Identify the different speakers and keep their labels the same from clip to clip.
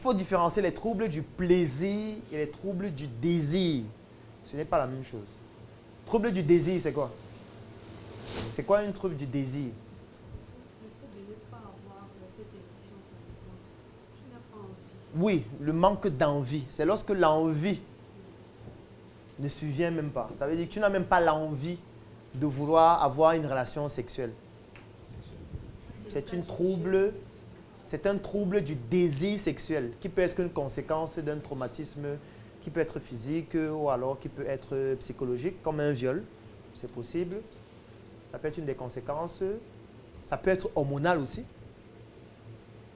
Speaker 1: faut différencier les troubles du plaisir et les troubles du désir. Ce n'est pas la même chose. Trouble du désir, c'est quoi? C'est quoi un trouble du désir?
Speaker 2: Le fait de ne pas avoir cette érection, par exemple. Tu n'as pas envie.
Speaker 1: Oui, le manque d'envie. C'est lorsque l'envie ne survient même pas. Ça veut dire que tu n'as même pas l'envie de vouloir avoir une relation sexuelle. C'est un trouble du désir sexuel qui peut être une conséquence d'un traumatisme qui peut être physique ou alors qui peut être psychologique, comme un viol. C'est possible. Ça peut être une des conséquences. Ça peut être hormonal aussi.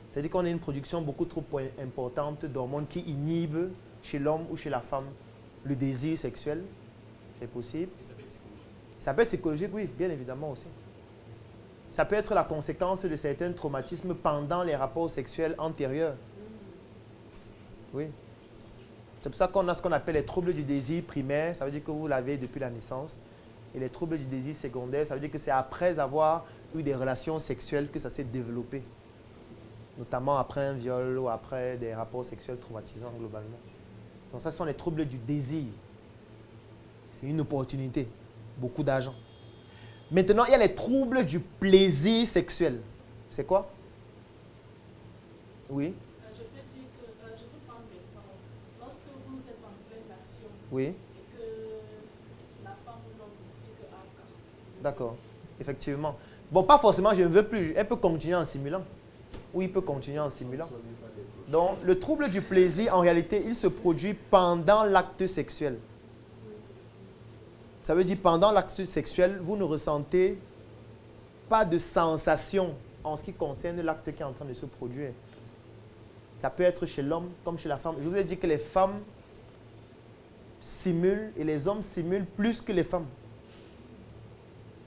Speaker 1: C'est-à-dire qu'on a une production beaucoup trop importante d'hormones qui inhibent chez l'homme ou chez la femme le désir sexuel. C'est possible.
Speaker 3: Et ça peut être psychologique.
Speaker 1: Ça peut être psychologique, oui, bien évidemment aussi. Ça peut être la conséquence de certains traumatismes pendant les rapports sexuels antérieurs. Oui. C'est pour ça qu'on a ce qu'on appelle les troubles du désir primaire. Ça veut dire que vous l'avez depuis la naissance. Et les troubles du désir secondaire, ça veut dire que c'est après avoir eu des relations sexuelles que ça s'est développé. Notamment après un viol ou après des rapports sexuels traumatisants globalement. Donc ça, ce sont les troubles du désir. C'est une opportunité. Beaucoup d'argent. Maintenant, il y a les troubles du plaisir sexuel. C'est quoi? Oui.
Speaker 4: Je peux dire que, je peux prendre l'exemple. Lorsque vous êtes en pleine action
Speaker 1: Oui.
Speaker 4: et que la femme ou l'homme vous dit que
Speaker 1: D'accord. Effectivement. Bon, pas forcément, je ne veux plus. Elle peut continuer en simulant. Oui, il peut continuer en simulant. Donc, le trouble du plaisir, en réalité, il se produit pendant l'acte sexuel. Ça veut dire pendant l'acte sexuel, vous ne ressentez pas de sensation en ce qui concerne l'acte qui est en train de se produire. Ça peut être chez l'homme comme chez la femme. Je vous ai dit que les femmes simulent et les hommes simulent plus que les femmes.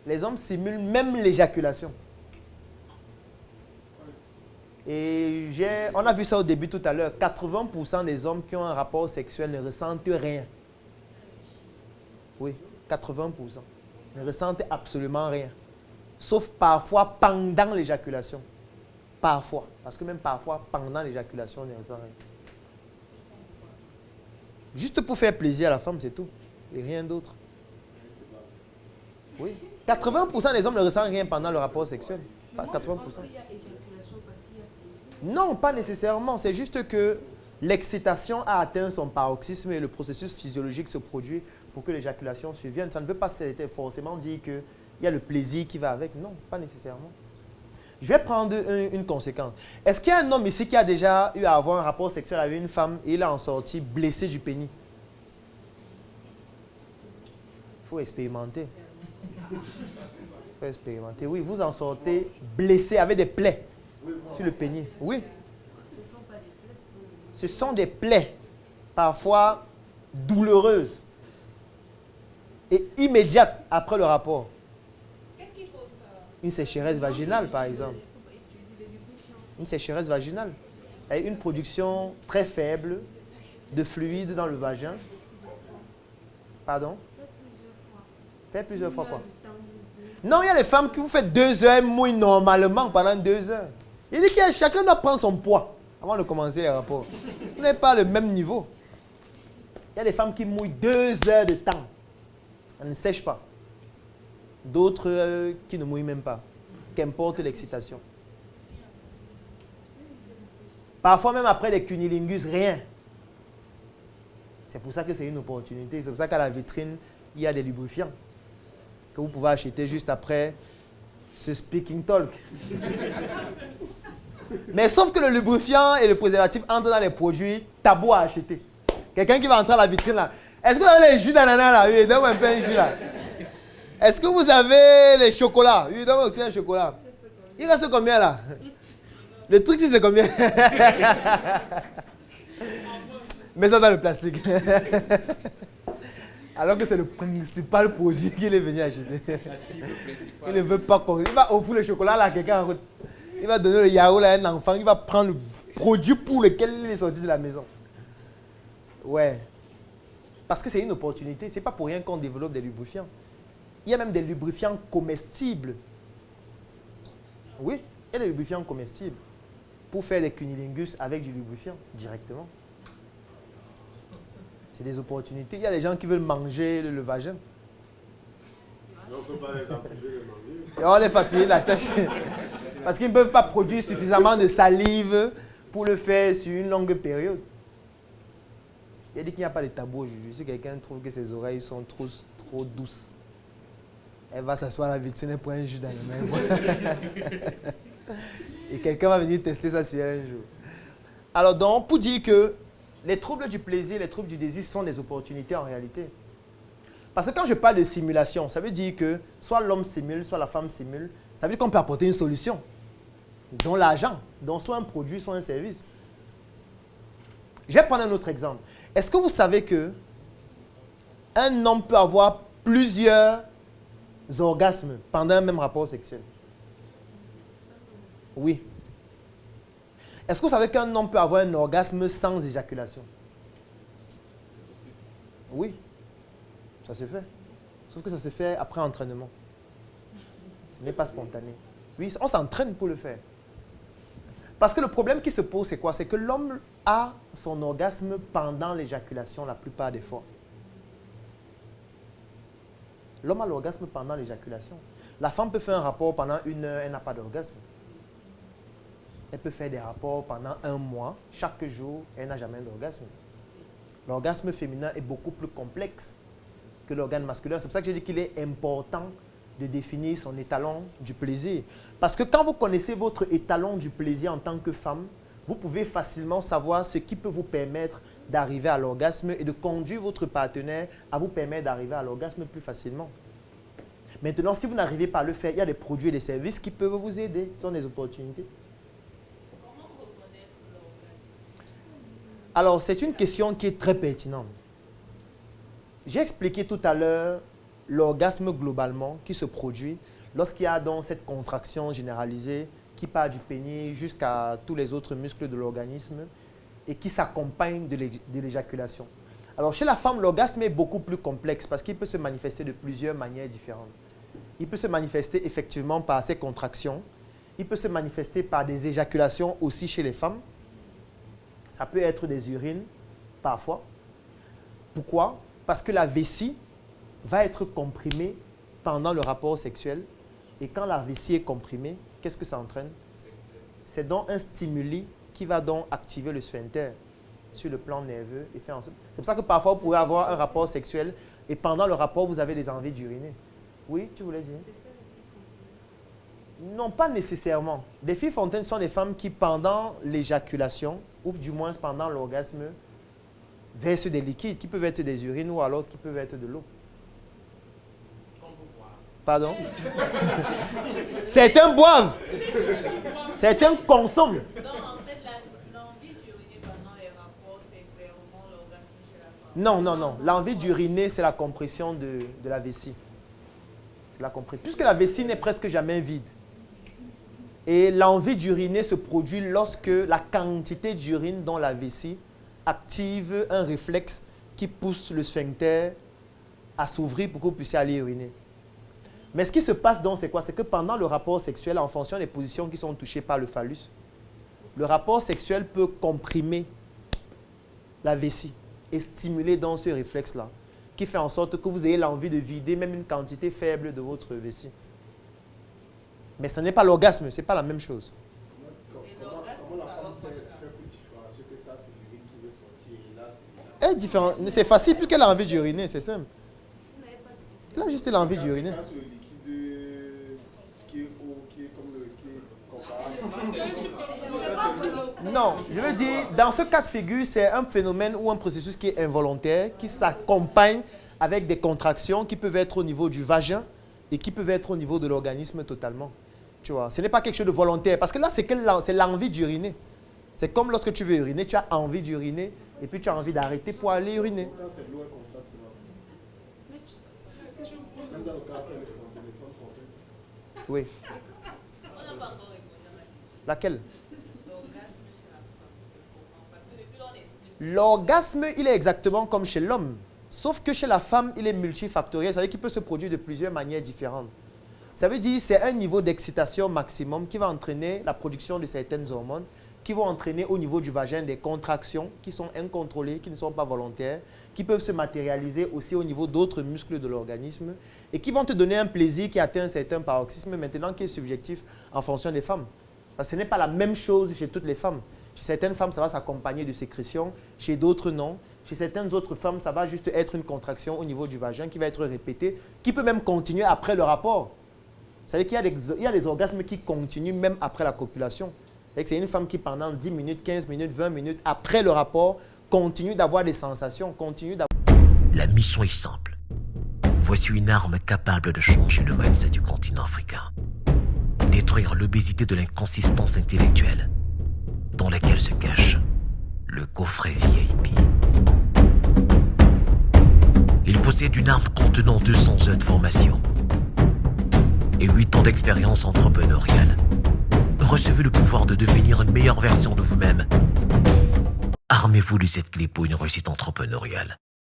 Speaker 1: Les hommes simulent même l'éjaculation. Et on a vu ça au début tout à l'heure. 80% des hommes qui ont un rapport sexuel ne ressentent rien. Oui, 80%. Ne ressentent absolument rien. Sauf parfois pendant l'éjaculation. Parfois. Parce que même parfois, pendant l'éjaculation, on ne ressent rien. Juste pour faire plaisir à la femme, c'est tout. Et rien d'autre. Oui. 80% des hommes ne ressentent rien pendant le rapport sexuel. Pas 80%.
Speaker 2: Est-ce qu'il y a éjaculation parce qu'il y a plaisir?
Speaker 1: Non, pas nécessairement. C'est juste que l'excitation a atteint son paroxysme et le processus physiologique se produit pour que l'éjaculation survienne. Ça ne veut pas forcément dire qu'il y a le plaisir qui va avec. Non, pas nécessairement. Je vais prendre une conséquence. Est-ce qu'il y a un homme ici qui a déjà eu à avoir un rapport sexuel avec une femme et il a en sorti blessé du pénis? Il faut expérimenter. Il faut expérimenter. Oui, vous en sortez blessé avec des plaies sur le pénis. Oui.
Speaker 2: Ce ne sont pas des plaies,
Speaker 1: Ce sont des plaies, parfois douloureuses et immédiates après le rapport.
Speaker 4: qu'est-ce qu'il faut ça?
Speaker 1: Une sécheresse vaginale, par exemple.
Speaker 2: Il ne faut pas utiliser des lubrifiants.
Speaker 1: Une sécheresse vaginale. Et une production très faible de fluide dans le vagin. Pardon?
Speaker 2: Faites plusieurs fois.
Speaker 1: Faites plusieurs fois quoi?
Speaker 2: Du temps
Speaker 1: Non, il y a les femmes qui vous font 2 heures mouillent normalement pendant 2 heures. Il dit que chacun doit prendre son poids avant de commencer les rapports. Vous n'êtes pas le même niveau. Il y a des femmes qui mouillent 2 heures de temps. Elles ne sèchent pas. D'autres qui ne mouillent même pas. Qu'importe l'excitation. Parfois même après des cunilingus, rien. C'est pour ça que c'est une opportunité. C'est pour ça qu'à la vitrine, il y a des lubrifiants que vous pouvez acheter juste après ce speaking talk. Mais sauf que le lubrifiant et le préservatif entrent dans les produits tabous à acheter. Quelqu'un qui va entrer à la vitrine là. Est-ce que vous avez les jus d'ananas là? Oui, donne-moi un peu un jus là. Est-ce que vous avez les chocolats? Oui, donne-moi aussi un chocolat. Il reste combien là? Le truc c'est combien? Mets ça dans le plastique. Alors que c'est le principal produit qu'il est venu acheter.
Speaker 3: La cible principale.
Speaker 1: Il ne veut pas qu'on... Il va offrir le chocolat là à quelqu'un en route. Il va donner le yaourt à un enfant. Il va prendre le produit pour lequel il est sorti de la maison. Ouais. Parce que c'est une opportunité. Ce n'est pas pour rien qu'on développe des lubrifiants. Il y a même des lubrifiants comestibles. Oui, il y a des lubrifiants comestibles. pour faire des cunilingus avec du lubrifiant directement. C'est des opportunités. Il y a des gens qui veulent manger le vagin.
Speaker 3: On ne peut pas les empêcher de manger.
Speaker 1: Et on les facilite la tâche. Parce qu'ils ne peuvent pas produire suffisamment de salive pour le faire sur une longue période. Il a dit qu'il n'y a pas de tabou aujourd'hui. Si quelqu'un trouve que ses oreilles sont trop douces, elle va s'asseoir à la vitrine et prendre un jus dans les mains. Et quelqu'un va venir tester ça sur elle un jour. Alors donc, pour dire que les troubles du plaisir, les troubles du désir sont des opportunités en réalité. Parce que quand je parle de simulation, ça veut dire que soit l'homme simule, soit la femme simule. Ça veut dire qu'on peut apporter une solution, dont l'argent, dont soit un produit, soit un service. Je vais prendre un autre exemple. Est-ce que vous savez que un homme peut avoir plusieurs orgasmes pendant un même rapport sexuel? Oui. Est-ce que vous savez qu'un homme peut avoir un orgasme sans éjaculation? Oui. Ça se fait. Sauf que ça se fait après entraînement. Ce n'est pas spontané. Oui, on s'entraîne pour le faire. Parce que le problème qui se pose, c'est quoi? C'est que l'homme a son orgasme pendant l'éjaculation la plupart des fois. L'homme a l'orgasme pendant l'éjaculation. La femme peut faire un rapport pendant 1 heure, elle n'a pas d'orgasme. Elle peut faire des rapports pendant 1 mois, chaque jour, elle n'a jamais d'orgasme. L'orgasme féminin est beaucoup plus complexe que l'organe masculin. C'est pour ça que je dis qu'il est important de définir son étalon du plaisir. Parce que quand vous connaissez votre étalon du plaisir en tant que femme, vous pouvez facilement savoir ce qui peut vous permettre d'arriver à l'orgasme et de conduire votre partenaire à vous permettre d'arriver à l'orgasme plus facilement. Maintenant, si vous n'arrivez pas à le faire, il y a des produits et des services qui peuvent vous aider. Ce sont des opportunités.
Speaker 4: Comment reconnaître l'orgasme?
Speaker 1: Alors, c'est une question qui est très pertinente. J'ai expliqué tout à l'heure l'orgasme globalement qui se produit lorsqu'il y a donc cette contraction généralisée qui part du pénis jusqu'à tous les autres muscles de l'organisme et qui s'accompagne de l'éjaculation. Alors chez la femme, l'orgasme est beaucoup plus complexe parce qu'il peut se manifester de plusieurs manières différentes. Il peut se manifester effectivement par ces contractions. Il peut se manifester par des éjaculations aussi chez les femmes. Ça peut être des urines parfois. Pourquoi? Parce que la vessie va être comprimée pendant le rapport sexuel. Et quand la vessie est comprimée, qu'est-ce que ça entraîne? C'est donc un stimuli qui va donc activer le sphincter sur le plan nerveux. Et faire en sorte... C'est pour ça que parfois vous pouvez avoir un rapport sexuel et pendant le rapport, vous avez des envies d'uriner. Oui, tu voulais dire?
Speaker 2: C'est ça, les filles fontaines.
Speaker 1: Non, pas nécessairement. Les filles fontaines sont des femmes qui, pendant l'éjaculation, ou du moins pendant l'orgasme, versent des liquides qui peuvent être des urines ou alors qui peuvent être de l'eau. Pardon? Certains boivent. Certains consomment.
Speaker 4: Donc, en fait, l'envie d'uriner pendant les rapports, c'est vraiment l'orgasme chez la femme.
Speaker 1: Non, non, non. L'envie d'uriner, c'est la compression de la vessie. C'est la compression. Puisque la vessie n'est presque jamais vide. Et l'envie d'uriner se produit lorsque la quantité d'urine dans la vessie active un réflexe qui pousse le sphincter à s'ouvrir pour que vous puissiez aller uriner. Mais ce qui se passe donc, c'est quoi? C'est que pendant le rapport sexuel, en fonction des positions qui sont touchées par le phallus, le rapport sexuel peut comprimer la vessie et stimuler dans ce réflexe-là, qui fait en sorte que vous ayez l'envie de vider même une quantité faible de votre vessie. Mais ce n'est pas l'orgasme, ce n'est pas la même chose.
Speaker 3: Comment la femme fait pour différencier que ça c'est l'urine qui veut sortir et là c'est...
Speaker 1: Elle est différente. C'est facile puisqu'elle a envie d'uriner, c'est simple.
Speaker 2: Vous n'avez pas de...
Speaker 1: Elle a juste l'envie d'uriner.
Speaker 3: Là c'est le liquide qui est eau, qui est comme le... qui est comparable.
Speaker 1: Non, je veux dire, dans ce cas de figure, c'est un phénomène ou un processus qui est involontaire, qui s'accompagne avec des contractions qui peuvent être au niveau du vagin et qui peuvent être au niveau de l'organisme totalement. Tu vois, ce n'est pas quelque chose de volontaire, parce que là, c'est l'envie d'uriner. C'est comme lorsque tu veux uriner, tu as envie d'uriner et puis tu as envie d'arrêter pour aller uriner.
Speaker 3: Quand c'est de l'eau, elle constate cela.
Speaker 2: Mais tu...
Speaker 3: Même dans le cas qu'elle est fontaine, les femmes fontaines.
Speaker 1: Oui.
Speaker 4: On n'a pas encore répondu à la question.
Speaker 1: Laquelle?
Speaker 4: L'orgasme chez la femme, c'est comment? Parce que depuis là, on explique.
Speaker 1: L'orgasme, il est exactement comme chez l'homme. Sauf que chez la femme, il est multifactoriel. Ça veut dire qu'il peut se produire de plusieurs manières différentes. Ça veut dire que c'est un niveau d'excitation maximum qui va entraîner la production de certaines hormones qui vont entraîner au niveau du vagin des contractions qui sont incontrôlées, qui ne sont pas volontaires, qui peuvent se matérialiser aussi au niveau d'autres muscles de l'organisme et qui vont te donner un plaisir qui atteint un certain paroxysme maintenant qui est subjectif en fonction des femmes. Parce que ce n'est pas la même chose chez toutes les femmes. Chez certaines femmes, ça va s'accompagner de sécrétions, chez d'autres, non. Chez certaines autres femmes, ça va juste être une contraction au niveau du vagin qui va être répétée, qui peut même continuer après le rapport. C'est-à-dire qu'il y a des orgasmes qui continuent même après la copulation. C'est une femme qui, pendant 10 minutes, 15 minutes, 20 minutes, après le rapport, continue d'avoir des sensations, continue d'avoir...
Speaker 5: La mission est simple. Voici une arme capable de changer le mindset du continent africain. Détruire l'obésité de l'inconsistance intellectuelle dans laquelle se cache le coffret VIP. Il possède une arme contenant 200 heures de formation et 8 ans d'expérience entrepreneuriale. Recevez le pouvoir de devenir une meilleure version de vous-même. Armez-vous de cette clé pour une réussite entrepreneuriale.